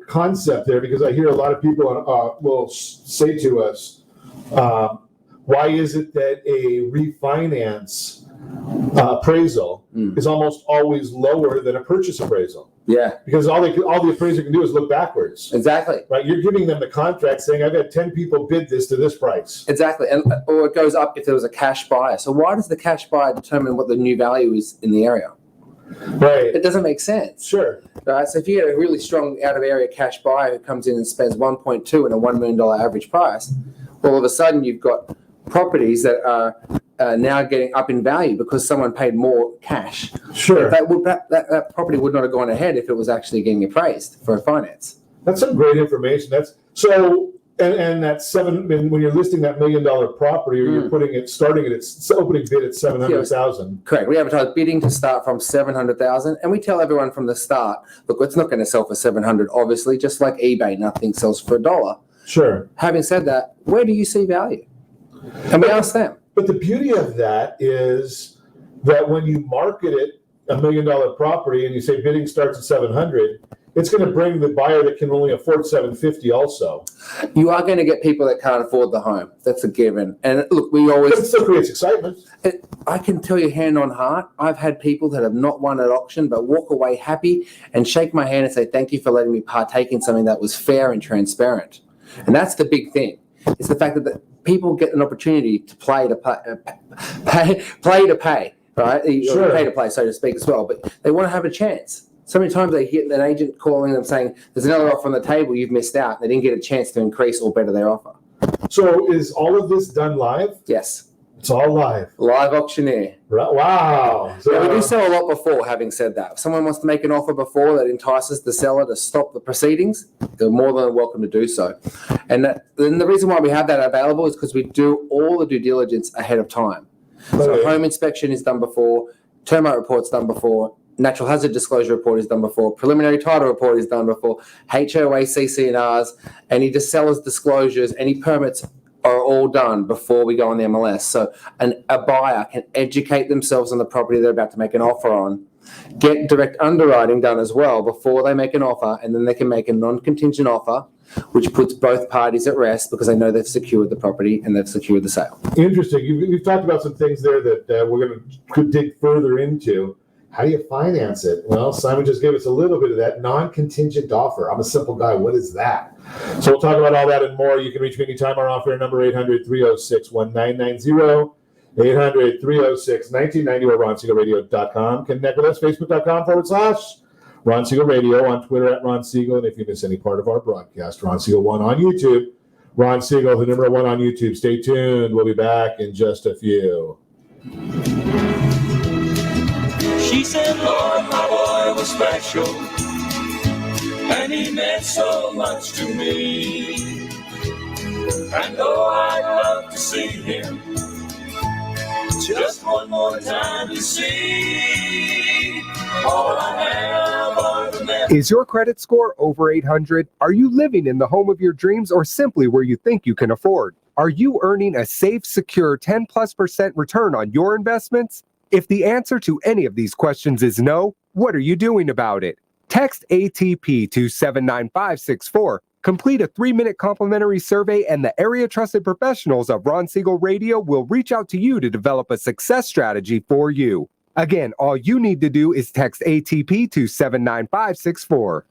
concept there because I hear a lot of people will say to us, why is it that a refinance appraisal is almost always lower than a purchase appraisal? Yeah. Because all the appraiser can do is look backwards. Exactly. Right? You're giving them the contract saying, I've had 10 people bid this to this price. Exactly. Or it goes up if there was a cash buyer. So why does the cash buyer determine what the new value is in the area? Right. It doesn't make sense. Sure. Right. So if you get a really strong out of area cash buyer who comes in and spends 1.2 and a $1 million average price, all of a sudden you've got properties that are now getting up in value because someone paid more cash. Sure. That property would not have gone ahead if it was actually getting appraised for a finance. That's some great information. That's so. And that when you're listing that $1 million property, or you're putting it, starting it, it's opening bid at 700,000. Correct. We advertise bidding to start from 700,000, and we tell everyone from the start, look, it's not going to sell for 700. Obviously, just like eBay, nothing sells for $1. Sure. Having said that, where do you see value? And we ask them. But the beauty of that is that when you market it $1 million property and you say bidding starts at 700. It's going to bring the buyer that can only afford 750 also. You are going to get people that can't afford the home. That's a given. And look, we always... But it still creates excitement. I can tell you hand on heart, I've had people that have not won at auction but walk away happy and shake my hand and say, thank you for letting me partake in something that was fair and transparent. And that's the big thing. It's the fact that people get an opportunity to play to pay, right? Sure. Or pay to play, so to speak, as well. But they want to have a chance. So many times they get an agent calling them saying, there's another offer on the table, you've missed out. They didn't get a chance to increase or better their offer. So is all of this done live? Yes. It's all live. Live auctioneer. Wow. So we do sell a lot before, having said that. If someone wants to make an offer before that entices the seller to stop the proceedings, they're more than welcome to do so. And then the reason why we have that available is because we do all the due diligence ahead of time. So home inspection is done before, termite report's done before, natural hazard disclosure report is done before, preliminary title report is done before, HOA, CC&Rs, any seller's disclosures, any permits are all done before we go on the MLS. So a buyer can educate themselves on the property they're about to make an offer on, get direct underwriting done as well before they make an offer, and then they can make a non-contingent offer, which puts both parties at rest because they know they've secured the property and they've secured the sale. Interesting. You've talked about some things there that we're going to dig further into. How do you finance it? Well, Simon just gave us a little bit of that non-contingent offer. I'm a simple guy. What is that? So we'll talk about all that and more. You can reach me anytime. Our offer number 800-306-1990, 800-306-1990, or RonSiegelRadio.com. Connect with us, Facebook.com/Ron Siegel Radio, on Twitter @Ron Siegel. And if you miss any part of our broadcast, Ron Siegel 1 on YouTube. Ron Siegel, the number 1 on YouTube. Stay tuned. We'll be back in just a few. She said, Lord, my boy was special, and he meant so much to me. And though I'd love to see him just one more time to see, all I have are the memories. Is your credit score over 800? Are you living in the home of your dreams or simply where you think you can afford? Are you earning a safe, secure 10+% return on your investments? If the answer to any of these questions is no, what are you doing about it? Text ATP to 79564. Complete a 3-minute complimentary survey, and the area trusted professionals of Ron Siegel Radio will reach out to you to develop a success strategy for you. Again, all you need to do is text ATP to 79564.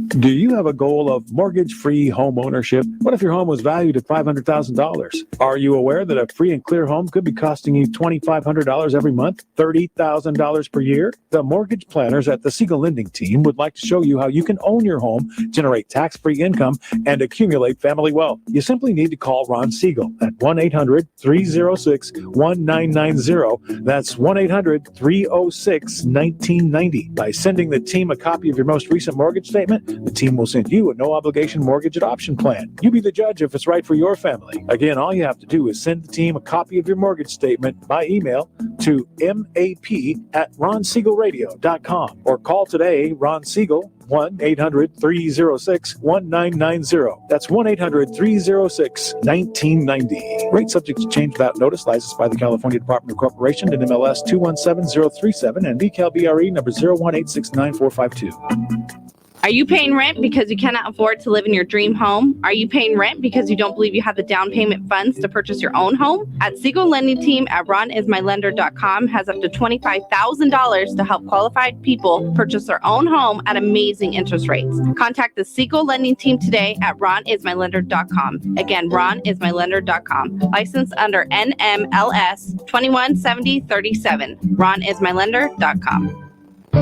Do you have a goal of mortgage-free home ownership? What if your home was valued at $500,000? Are you aware that a free and clear home could be costing you $2,500 every month, $30,000 per year? The mortgage planners at the Siegel Lending Team would like to show you how you can own your home, generate tax-free income, and accumulate family wealth. You simply need to call Ron Siegel at 1-800-306-1990. That's 1-800-306-1990. By sending the team a copy of your most recent mortgage statement, the team will send you a no-obligation mortgage adoption plan. You be the judge if it's right for your family. Again, all you have to do is send the team a copy of your mortgage statement by email to map@ronsiegelradio.com or call today, Ron Siegel, 1-800-306-1990. That's 1-800-306-1990. Rate subject to change without notice. Licensed by the California Department of Corporation and MLS 217037 and BCAL BRE number 018694452. Are you paying rent because you cannot afford to live in your dream home? Are you paying rent because you don't believe you have the down payment funds to purchase your own home? At Siegel Lending Team at ronismylender.com has up to $25,000 to help qualified people purchase their own home at amazing interest rates. Contact the Siegel Lending Team today at ronismylender.com. Again, ronismylender.com. Licensed under NMLS 217037. ronismylender.com.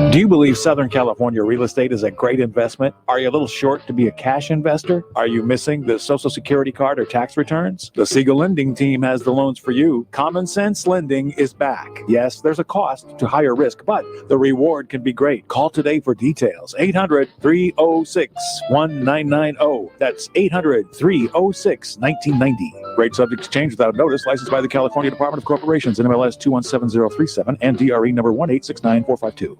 Do you believe Southern California real estate is a great investment? Are you a little short to be a cash investor? Are you missing the Social Security card or tax returns? The Siegel Lending Team has the loans for you. Common Sense Lending is back. Yes, there's a cost to higher risk, but the reward can be great. Call today for details. 800-306-1990. That's 800-306-1990. Rate subject to change without notice. Licensed by the California Department of Corporations, NMLS 217037 and DRE number 1869452.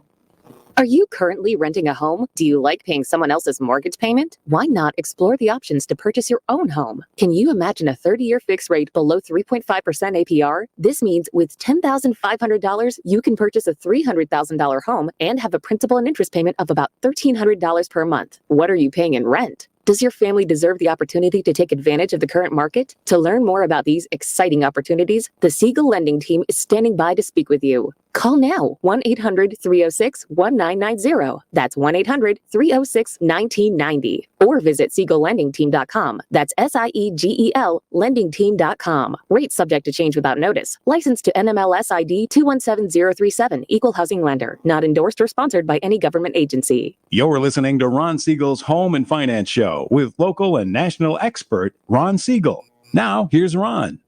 Are you currently renting a home? Do you like paying someone else's mortgage payment? Why not explore the options to purchase your own home? Can you imagine a 30-year fixed rate below 3.5% APR? This means with $10,500, you can purchase a $300,000 home and have a principal and interest payment of about $1,300 per month. What are you paying in rent? Does your family deserve the opportunity to take advantage of the current market? To learn more about these exciting opportunities, the Siegel Lending Team is standing by to speak with you. Call now, 1-800-306-1990. That's 1-800-306-1990. Or visit SiegelLendingTeam.com. That's SIEGEL LendingTeam.com. Rate subject to change without notice. Licensed to NMLS ID 217037. Equal housing lender. Not endorsed or sponsored by any government agency. You're listening to Ron Siegel's Home and Finance Show with local and national expert Ron Siegel. Now, here's Ron.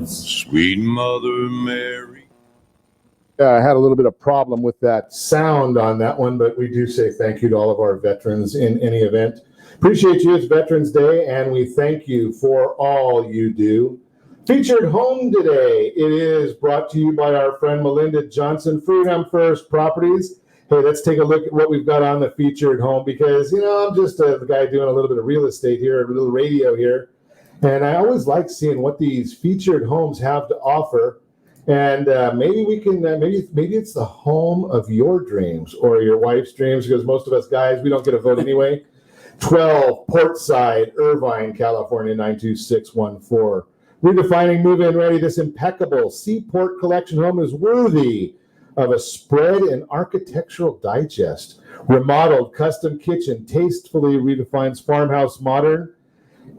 Sweet Mother Mary. I had a little bit of problem with that sound on that one, but we do say thank you to all of our veterans in any event. Appreciate you. It's Veterans Day, and we thank you for all you do. Featured home today, it is brought to you by our friend Melinda Johnson, Freedom First Properties. Hey, let's take a look at what we've got on the featured home because, you know, I'm just the guy doing a little bit of real estate here, a little radio here. And I always like seeing what these featured homes have to offer. And maybe we can, maybe it's the home of your dreams or your wife's dreams, because most of us guys, we don't get a vote anyway. 12 Portside, Irvine, California, 92614. Redefining move-in ready. This impeccable Seaport Collection home is worthy of a spread and architectural digest. Remodeled custom kitchen, tastefully redefines farmhouse modern.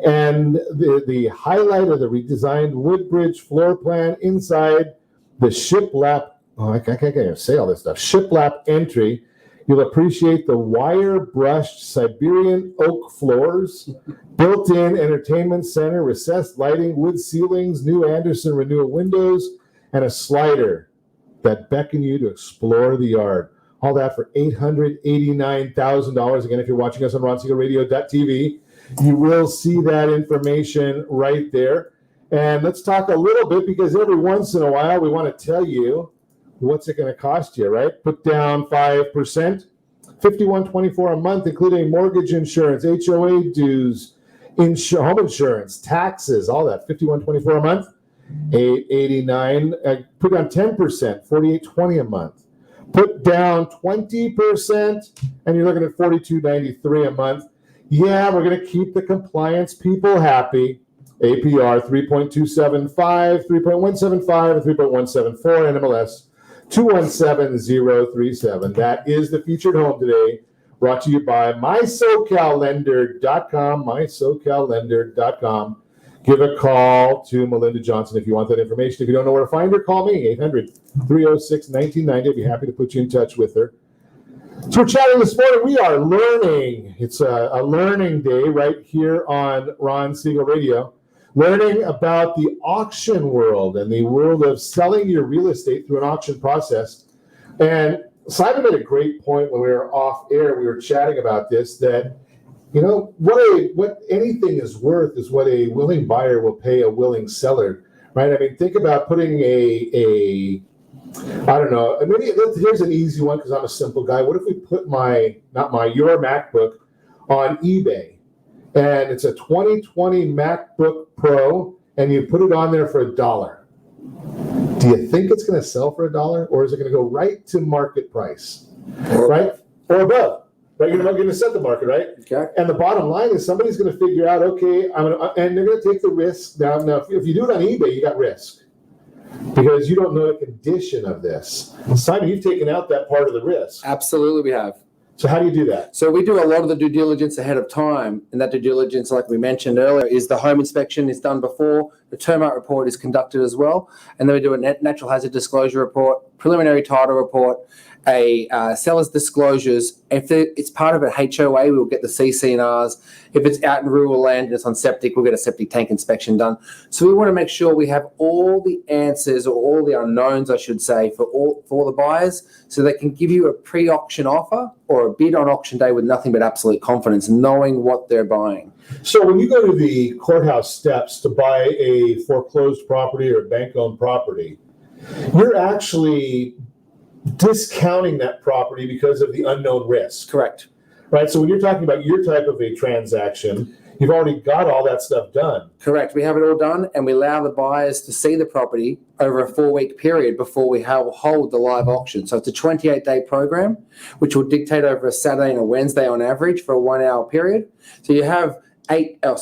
And the highlight of the redesigned Woodbridge floor plan inside the shiplap, I can't even say all this stuff, shiplap entry. You'll appreciate the wire-brushed Siberian oak floors, built-in entertainment center, recessed lighting, wood ceilings, new Anderson Renewal windows, and a slider that beckon you to explore the yard. All that for $889,000. Again, if you're watching us on RonSiegelRadio.tv, you will see that information right there. And let's talk a little bit, because every once in a while we want to tell you what's it going to cost you, right? Put down 5%, $51.24 a month, including mortgage insurance, HOA dues, home insurance, taxes, all that. $51.24 a month, $889. Put down 10%, $48.20 a month. Put down 20%, and you're looking at $42.93 a month. Yeah, we're going to keep the compliance people happy. APR 3.275, 3.175, and 3.174, NMLS 217037. That is the featured home today, brought to you by MySoCalLender.com, MySoCalLender.com. Give a call to Melinda Johnson if you want that information. If you don't know where to find her, call me, 800-306-1990. I'd be happy to put you in touch with her. So we're chatting this morning. We are learning. It's a learning day right here on Ron Siegel Radio. Learning about the auction world and the world of selling your real estate through an auction process. And Simon made a great point when we were off air. We were chatting about this, that what anything is worth is what a willing buyer will pay a willing seller, right? I mean, think about putting I don't know, maybe here's an easy one because I'm a simple guy. What if we put your MacBook on eBay, and it's a 2020 MacBook Pro, and you put it on there for $1? Do you think it's going to sell for $1, or is it going to go right to market price, right, or above? Right, you're not going to set the market, right? Okay. And the bottom line is somebody's going to figure out, okay, and they're going to take the risk. Now, if you do it on eBay, you got risk because you don't know the condition of this. And Simon, you've taken out that part of the risk. Absolutely, we have. So how do you do that? So we do a lot of the due diligence ahead of time, and that due diligence, like we mentioned earlier, is the home inspection is done before, the termite report is conducted as well, and then we do a natural hazard disclosure report, preliminary title report, a seller's disclosures. If it's part of an HOA, we'll get the CC&Rs. If it's out in rural land and it's on septic, we'll get a septic tank inspection done. So we want to make sure we have all the answers, or all the unknowns, I should say, for the buyers, so they can give you a pre-auction offer or a bid on auction day with nothing but absolute confidence, knowing what they're buying. So when you go to the courthouse steps to buy a foreclosed property or a bank-owned property, you're actually discounting that property because of the unknown risk. Correct. Right. So when you're talking about your type of a transaction, you've already got all that stuff done. Correct. We have it all done, and we allow the buyers to see the property over a 4-week period before we hold the live auction. So it's a 28-day program, which will dictate over a Saturday and a Wednesday on average for a 1-hour period. So you have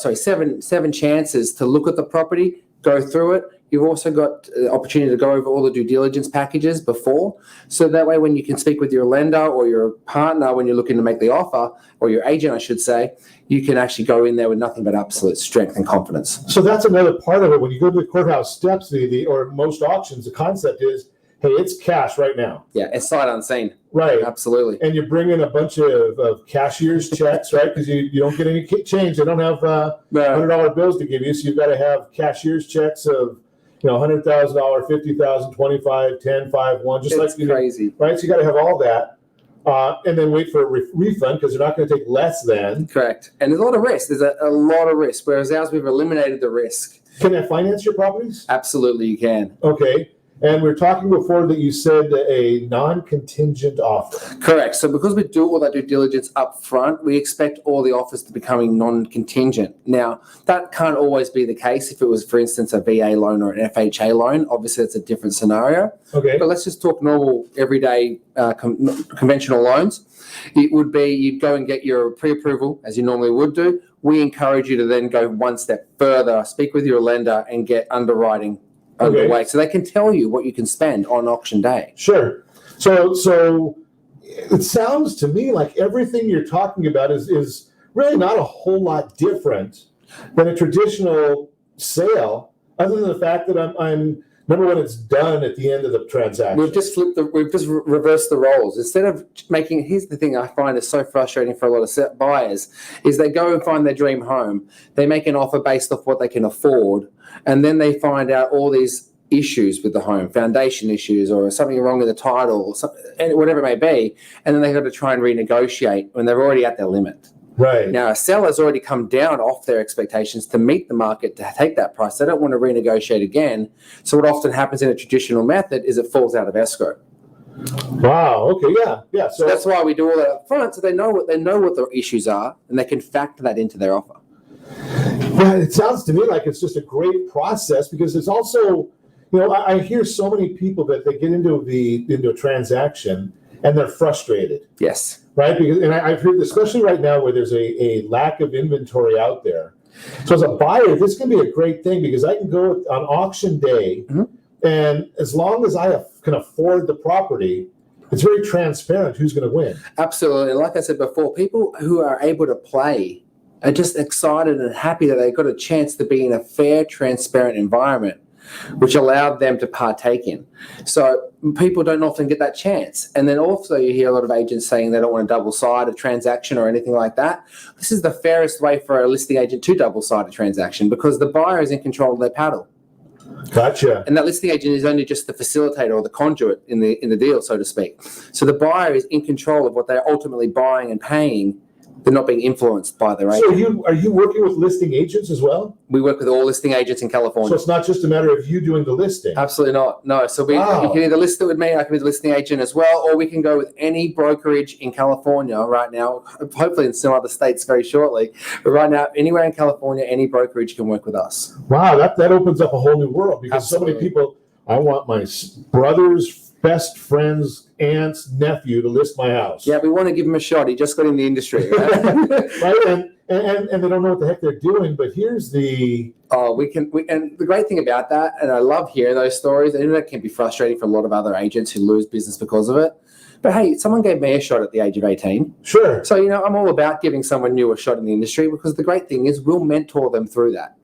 seven chances to look at the property, go through it. You've also got the opportunity to go over all the due diligence packages before. So that way, when you can speak with your lender or your partner when you're looking to make the offer, or your agent, I should say, you can actually go in there with nothing but absolute strength and confidence. So that's another part of it. When you go to the courthouse steps, or most auctions, the concept is, hey, it's cash right now. Yeah, it's sight unseen. Right. Absolutely. And you bring in a bunch of cashier's checks, right? Because you don't get any change. They don't have $100 bills to give you. So you've got to have cashier's checks of $100,000, $50,000, 25, 10, 5, 1, just it's like crazy, right? So you got to have all that, and then wait for a refund because they're not going to take less than. Correct. And there's a lot of risk. There's a lot of risk. Whereas ours, we've eliminated the risk. Can I finance your properties? Absolutely, you can. Okay. And we were talking before that you said a non-contingent offer. Correct. So because we do all that due diligence up front, we expect all the offers to becoming non-contingent. Now, that can't always be the case if it was, for instance, a VA loan or an FHA loan. Obviously, it's a different scenario. Okay. But let's just talk normal, everyday, conventional loans. It would be you'd go and get your pre-approval, as you normally would do. We encourage you to then go one step further, speak with your lender, and get underwriting underway, so they can tell you what you can spend on auction day. Sure. So it sounds to me like everything you're talking about is really not a whole lot different than a traditional sale, other than the fact that I'm remember when it's done at the end of the transaction. We've just reversed the roles. Instead of here's the thing I find is so frustrating for a lot of buyers, is they go and find their dream home. They make an offer based off what they can afford, and then they find out all these issues with the home, foundation issues, or something wrong with the title, or whatever it may be, and then they've got to try and renegotiate when they're already at their limit. Right. Now, a seller's already come down off their expectations to meet the market to take that price. They don't want to renegotiate again. So what often happens in a traditional method is it falls out of escrow. Wow. Okay. Yeah. So that's why we do all that up front, so they know what the issues are, and they can factor that into their offer. Yeah, it sounds to me like it's just a great process, because it's also, I hear so many people that they get into a transaction and they're frustrated. Yes. Right? And I've heard, especially right now where there's a lack of inventory out there. So as a buyer, this can be a great thing, because I can go on auction day, and as long as I can afford the property, it's very transparent who's going to win. Absolutely. Like I said before, people who are able to play are just excited and happy that they've got a chance to be in a fair, transparent environment, which allowed them to partake in. So people don't often get that chance. And then also you hear a lot of agents saying they don't want a double-sided transaction or anything like that. This is the fairest way for a listing agent to double-sided transaction, because the buyer is in control of their paddle. Gotcha. And that listing agent is only just the facilitator or the conduit in the deal, so to speak. So the buyer is in control of what they're ultimately buying and paying. They're not being influenced by their agent. So are you working with listing agents as well? We work with all listing agents in California. So it's not just a matter of you doing the listing? Absolutely not. No. So you can either list it with me, I can be the listing agent as well, or we can go with any brokerage in California right now, hopefully in some other states very shortly. But right now, anywhere in California, any brokerage can work with us. Wow, that opens up a whole new world because so many people, I want my brother's best friend's aunt's nephew to list my house. Yeah, we want to give him a shot. He just got in the industry, right? Right? And they don't know what the heck they're doing, but here's the... And the great thing about that, and I love hearing those stories, and that can be frustrating for a lot of other agents who lose business because of it. But hey, someone gave me a shot at the age of 18. Sure. So, I'm all about giving someone new a shot in the industry because the great thing is we'll mentor them through that.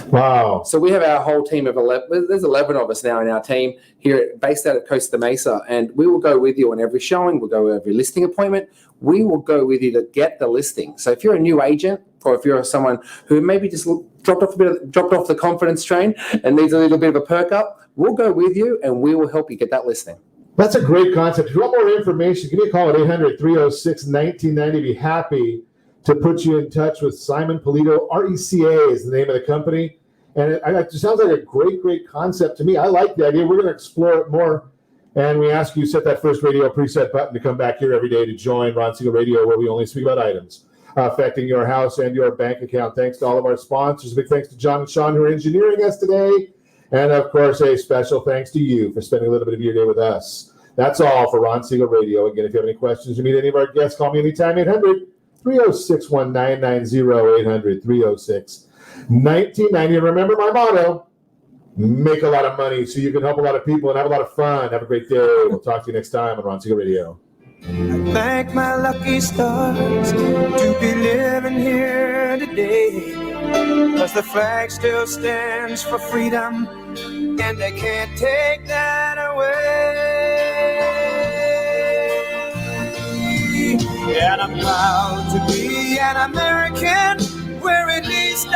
Wow. So we have our whole team of 11. There's 11 of us now in our team here based out of Costa Mesa, and we will go with you on every showing. We'll go with every listing appointment. We will go with you to get the listing. So if you're a new agent or if you're someone who maybe just dropped off the confidence train and needs a little bit of a perk up, we'll go with you and we will help you get that listing. That's a great concept. If you want more information, give me a call at 800-306-1990. Be happy to put you in touch with Simon Polito. RECA is the name of the company. And it sounds like a great concept to me. I like the idea. We're going to explore it more. And we ask you to set that first radio preset button to come back here every day to join Ron Siegel Radio, where we only speak about items affecting your house and your bank account. Thanks to all of our sponsors. A big thanks to John and Sean who are engineering us today. And of course, a special thanks to you for spending a little bit of your day with us. That's all for Ron Siegel Radio. Again, if you have any questions or meet any of our guests, call me anytime, 800-306-1990, 800-306-1990. And remember my motto, make a lot of money so you can help a lot of people and have a lot of fun. Have a great day. We'll talk to you next time on Ron Siegel Radio. Thank my lucky stars to be living here today, 'cause the flag still stands for freedom and they can't take that away. And I'm proud to be an American where it least